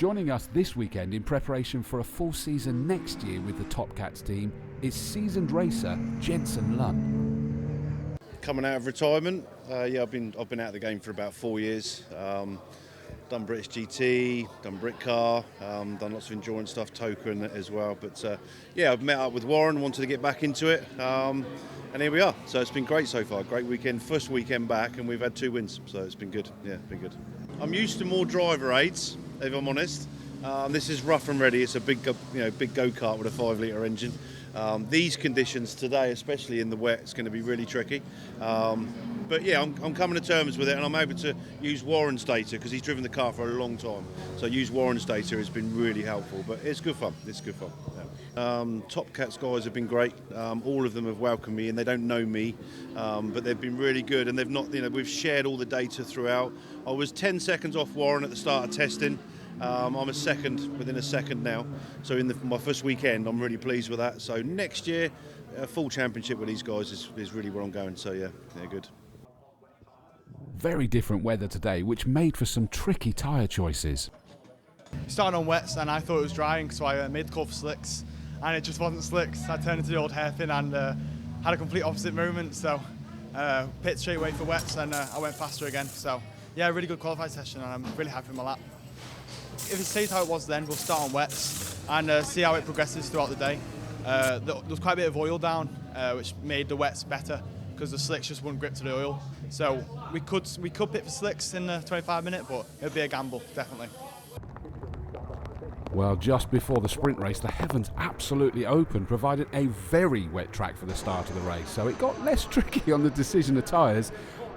Joining us this weekend in preparation for a full season next year with the Top Cats team is seasoned racer Jensen Lunn. Coming out of retirement, I've been out of the game for about 4 years. Done British GT, done Britcar, done lots of endurance stuff, Token as well. But I've met up with Warren, wanted to get back into it, and here we are. So it's been great so far. Great weekend, first weekend back, and we've had 2 wins. So it's been good. Yeah, been good. I'm used to more driver aids, if I'm honest. This is rough and ready. It's a big go-kart with a 5-litre engine. These conditions today, especially in the wet, it's going to be really tricky. But yeah, I'm coming to terms with it, and I'm able to use Warren's data because he's driven the car for a long time. So use Warren's data has been really helpful. But it's good fun. It's good fun. Yeah. Top Cats guys have been great. All of them have welcomed me, and they don't know me, but they've been really good. And they've not, we've shared all the data throughout. I was 10 seconds off Warren at the start of testing. I'm within a second now. So in my first weekend, I'm really pleased with that. So next year, a full championship with these guys is really where I'm going. So yeah, good. Very different weather today, which made for some tricky tyre choices. Started on wets and I thought it was drying, so I made the call for slicks, and it just wasn't slicks. I turned into the old hairpin and had a complete opposite movement, so pit straight away for wets, and I went faster again. So yeah, really good qualified session, and I'm really happy with my lap. If it stays how it was then, we'll start on wets and see how it progresses throughout the day. There was quite a bit of oil down, which made the wets better because the slicks just wouldn't grip to the oil. So we could pit for slicks in the 25-minute, but it would be a gamble, definitely. Well, just before the sprint race, the heavens absolutely opened, provided a very wet track for the start of the race. So it got less tricky on the decision of tyres,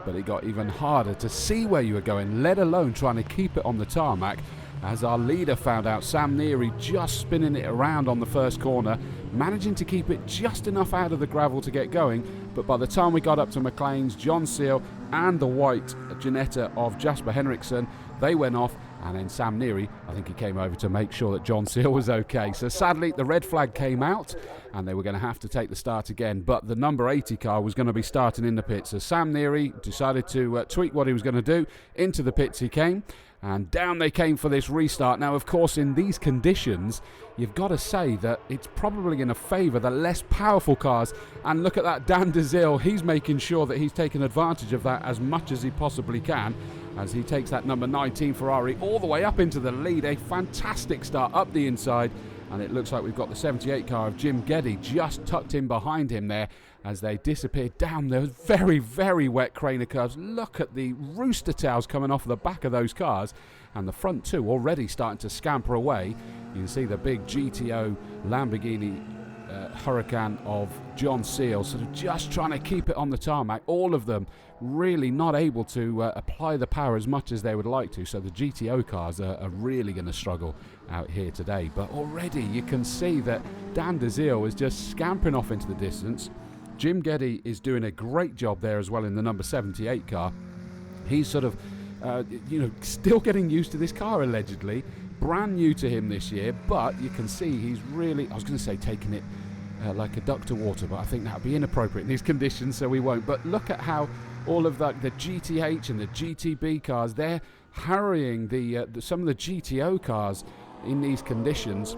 but it got even harder to see where you were going, let alone trying to keep it on the tarmac. As our leader found out, Sam Neary just spinning it around on the first corner, managing to keep it just enough out of the gravel to get going. But by the time we got up to McLean's, John Seal and the white Ginetta of Jasper Henriksen, they went off. And then Sam Neary, I think he came over to make sure that John Seal was okay. So sadly, the red flag came out and they were going to have to take the start again. But the number 80 car was going to be starting in the pits. So Sam Neary decided to tweak what he was going to do. Into the pits he came. And down they came for this restart. Now, of course, in these conditions, you've got to say that it's probably going to favour the less powerful cars. And look at that, Dan DeZille. He's making sure that he's taken advantage of that as much as he possibly can, as he takes that number 19 Ferrari all the way up into the lead. A fantastic start up the inside. And it looks like we've got the 78 car of Jim Geddy just tucked in behind him there as they disappeared down those very, very wet Craner curves. Look at the rooster tails coming off the back of those cars, and the front two already starting to scamper away. You can see the big GTO Lamborghini Huracan of John Seal sort of just trying to keep it on the tarmac. All of them really not able to apply the power as much as they would like to, so the GTO cars are really going to struggle out here today. But already you can see that Dan DeZille is just scampering off into the distance. Jim Geddy is doing a great job there as well in the number 78 car. He's sort of still getting used to this car, allegedly. Brand new to him this year, but you can see he's really, I was going to say taking it like a duck to water, but I think that would be inappropriate in these conditions, so we won't. But look at how all of the GTH and the GTB cars, they're harrying some of the GTO cars in these conditions.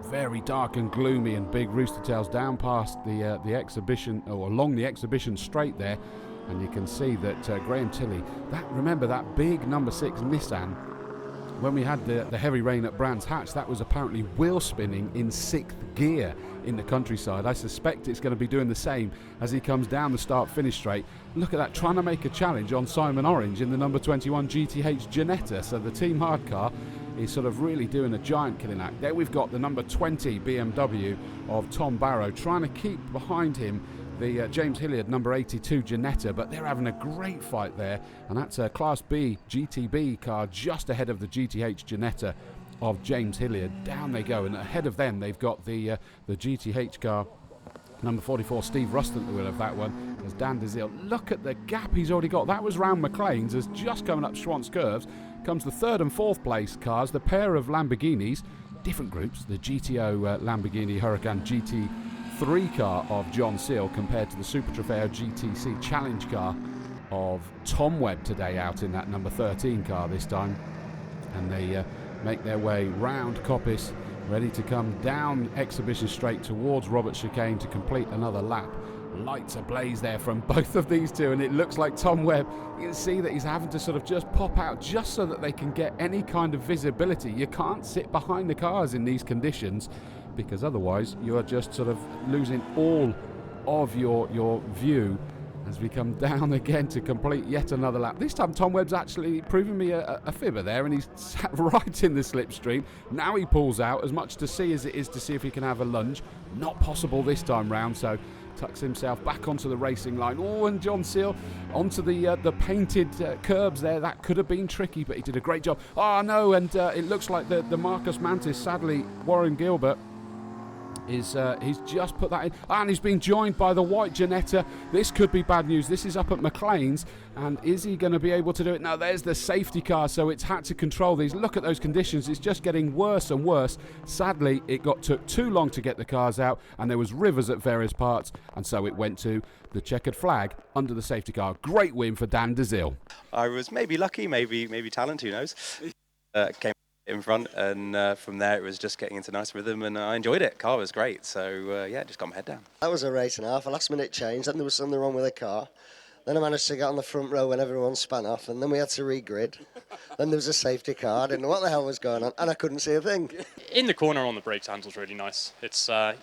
Very dark and gloomy, and big rooster tails down past the exhibition, or along the exhibition straight there, and you can see that Graham Tilley, remember that big number 6 Nissan, when we had the heavy rain at Brands Hatch, that was apparently wheel spinning in 6th gear in the countryside. I suspect it's going to be doing the same as he comes down the start-finish straight. Look at that, trying to make a challenge on Simon Orange in the number 21 GTH Ginetta. So the Team Hard car is sort of really doing a giant killing act. There we've got the number 20 BMW of Tom Barrow trying to keep behind him the James Hilliard number 82 Ginetta, but they're having a great fight there, and that's a Class B GTB car just ahead of the GTH Ginetta of James Hilliard. Down they go, and ahead of them they've got the GTH car number 44 Steve Ruston at the wheel of that one as Dan DeZille. Look at the gap he's already got. That was round McLean's, as just coming up Schwantz curves comes the 3rd and 4th place cars, the pair of Lamborghinis, different groups, the GTO Lamborghini Huracan GT3 car of John Seal compared to the Super Trofeo GTC Challenge car of Tom Webb today, out in that number 13 car this time. And they make their way round Coppice, ready to come down Exhibition Straight towards Robert Chicane to complete another lap. Lights ablaze there from both of these two, and it looks like Tom Webb, you can see that he's having to sort of just pop out just so that they can get any kind of visibility. You can't sit behind the cars in these conditions, because otherwise you are just sort of losing all of your view as we come down again to complete yet another lap. This time Tom Webb's actually proving me a fibber there, and he's sat right in the slipstream. Now he pulls out, as much to see as it is to see if he can have a lunge. Not possible this time round, so tucks himself back onto the racing line. Oh, and John Seal onto the painted curbs there. That could have been tricky, but he did a great job. Oh no, and it looks like the Marcus Mantis, sadly, Warren Gilbert, he's just put that in, and he's been joined by the white Janetta. This could be bad news. This is up at McLean's, and is he going to be able to do it? Now there's the safety car, so it's had to control these. Look at those conditions. It's just getting worse and worse. Sadly, it took too long to get the cars out, and there was rivers at various parts, and so it went to the checkered flag under the safety car. Great win for Dan DeZille. I was maybe lucky, maybe talent, who knows. Came in front, and from there it was just getting into nice rhythm, and I enjoyed it. Car was great, so just got my head down. That was a race and a half, a last minute change, then there was something wrong with the car. Then I managed to get on the front row when everyone span off, and then we had to regrid. Then there was a safety car, I didn't know what the hell was going on, and I couldn't see a thing. In the corner on the brakes handle's really nice. It's, it's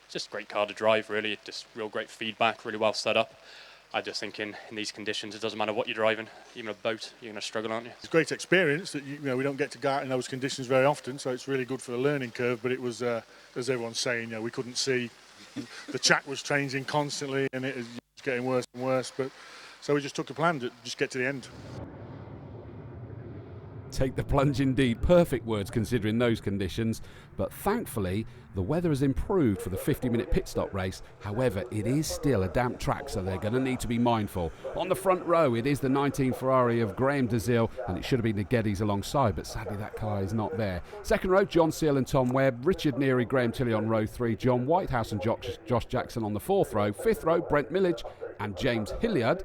just a great car to drive, really. Just real great feedback, really well set up. I just think in these conditions, it doesn't matter what you're driving, even a boat, you're going to struggle, aren't you? It's a great experience that we don't get to go out in those conditions very often, so it's really good for the learning curve. But it was, as everyone's saying, we couldn't see. The track was changing constantly, and it was getting worse and worse. But so we just took a plan to just get to the end. Take the plunge indeed. Perfect words considering those conditions. But thankfully, the weather has improved for the 50-minute pit stop race. However, it is still a damp track, so they're going to need to be mindful. On the front row, it is the 19 Ferrari of Graham DeZille, and it should have been the Geddes alongside, but sadly that car is not there. Second row, John Seal and Tom Webb. Richard Neary, Graham Tilley on row 3. John Whitehouse and Josh Jackson on the fourth row. Fifth row, Brent Millage and James Hilliard.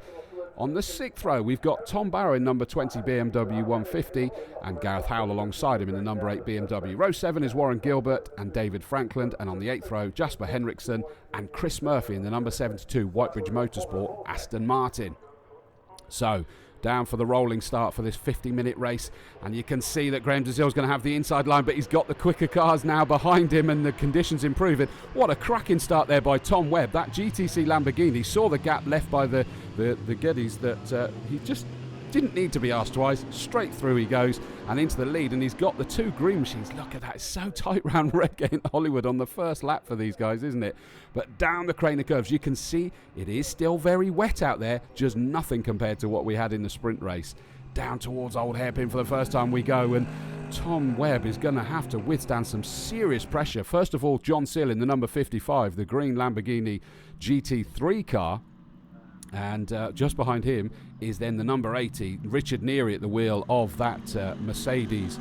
On the sixth row, we've got Tom Barrow in number 20 BMW 150 and Gareth Howell alongside him in the number 8 BMW. Row 7 is Warren Gilbert and David Frankland, and on the 8th row, Jasper Henriksen and Chris Murphy in the number 72 Whitebridge Motorsport Aston Martin. So, down for the rolling start for this 50-minute race, and you can see that Graham DeZille's going to have the inside line, but he's got the quicker cars now behind him, and the conditions improving. What a cracking start there by Tom Webb. That GTC Lamborghini saw the gap left by the Geddes that he just didn't need to be asked twice. Straight through he goes and into the lead, and he's got the two green machines. Look at that, it's so tight round Redgate and Hollywood on the first lap for these guys, isn't it? But down the Craner curves, you can see it is still very wet out there, just nothing compared to what we had in the sprint race. Down towards Old Hairpin for the first time we go, and Tom Webb is going to have to withstand some serious pressure. First of all, John Seal in the number 55, the green Lamborghini GT3 car. And just behind him is then the number 80, Richard Neary at the wheel of that Mercedes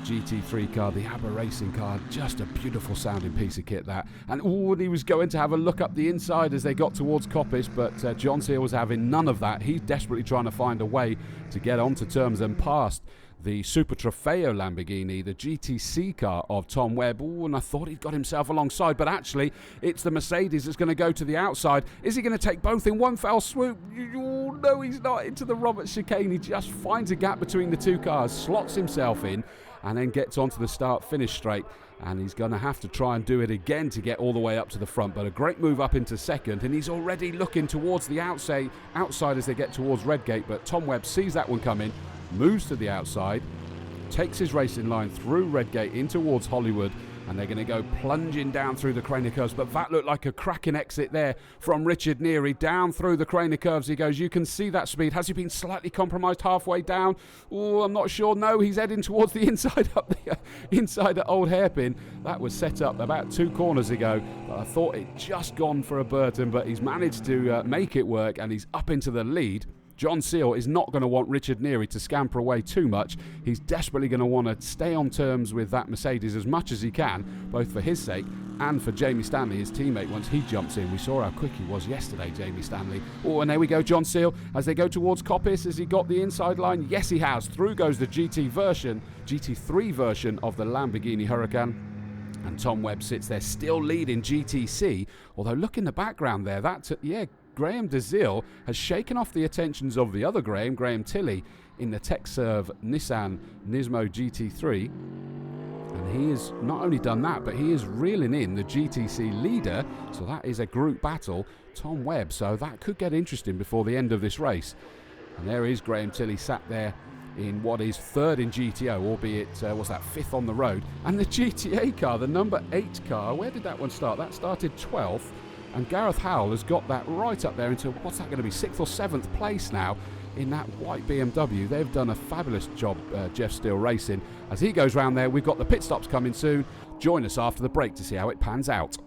GT3 car, the ABBA racing car. Just a beautiful sounding piece of kit, that. And he was going to have a look up the inside as they got towards Coppice, but John Seal was having none of that. He's desperately trying to find a way to get onto terms and past the Super Trofeo Lamborghini, the GTC car of Tom Webb. And I thought he'd got himself alongside, but actually it's the Mercedes that's going to go to the outside. Is he going to take both in one fell swoop? Oh, no, he's not. Into the Robert Chicane. He just finds a gap between the two cars, slots himself in, and then gets onto the start-finish straight. And he's going to have to try and do it again to get all the way up to the front. But a great move up into second, and he's already looking towards the outside as they get towards Redgate. But Tom Webb sees that one coming, moves to the outside, takes his racing line through Redgate in towards Hollywood, and they're going to go plunging down through the Craner curves. But that looked like a cracking exit there from Richard Neary. Down through the Craner curves he goes. You can see that speed. Has he been slightly compromised halfway down? Oh, I'm not sure. No, he's heading towards the inside up the inside at Old Hairpin. That was set up about 2 corners ago. But I thought it just gone for a Burton, but he's managed to make it work, and he's up into the lead. John Seal is not going to want Richard Neary to scamper away too much. He's desperately going to want to stay on terms with that Mercedes as much as he can, both for his sake and for Jamie Stanley, his teammate, once he jumps in. We saw how quick he was yesterday, Jamie Stanley. Oh, and there we go, John Seal, as they go towards Coppice. Has he got the inside line? Yes, he has. Through goes the GT3 version of the Lamborghini Huracan. And Tom Webb sits there still leading GTC, although look in the background there, Graham DeZille has shaken off the attentions of the other Graham Tilley in the TechServe Nissan Nismo GT3. And he has not only done that, but he is reeling in the GTC leader, so that is a group battle, Tom Webb, so that could get interesting before the end of this race. And there is Graham Tilley sat there in what is third in GTO, albeit, fifth on the road. And the GTA car, the number 8 car, where did that one start? That started 12th, and Gareth Howell has got that right up there into, what's that going to be, 6th or 7th place now in that white BMW. They've done a fabulous job, Jeff Steele Racing. As he goes round there, we've got the pit stops coming soon. Join us after the break to see how it pans out.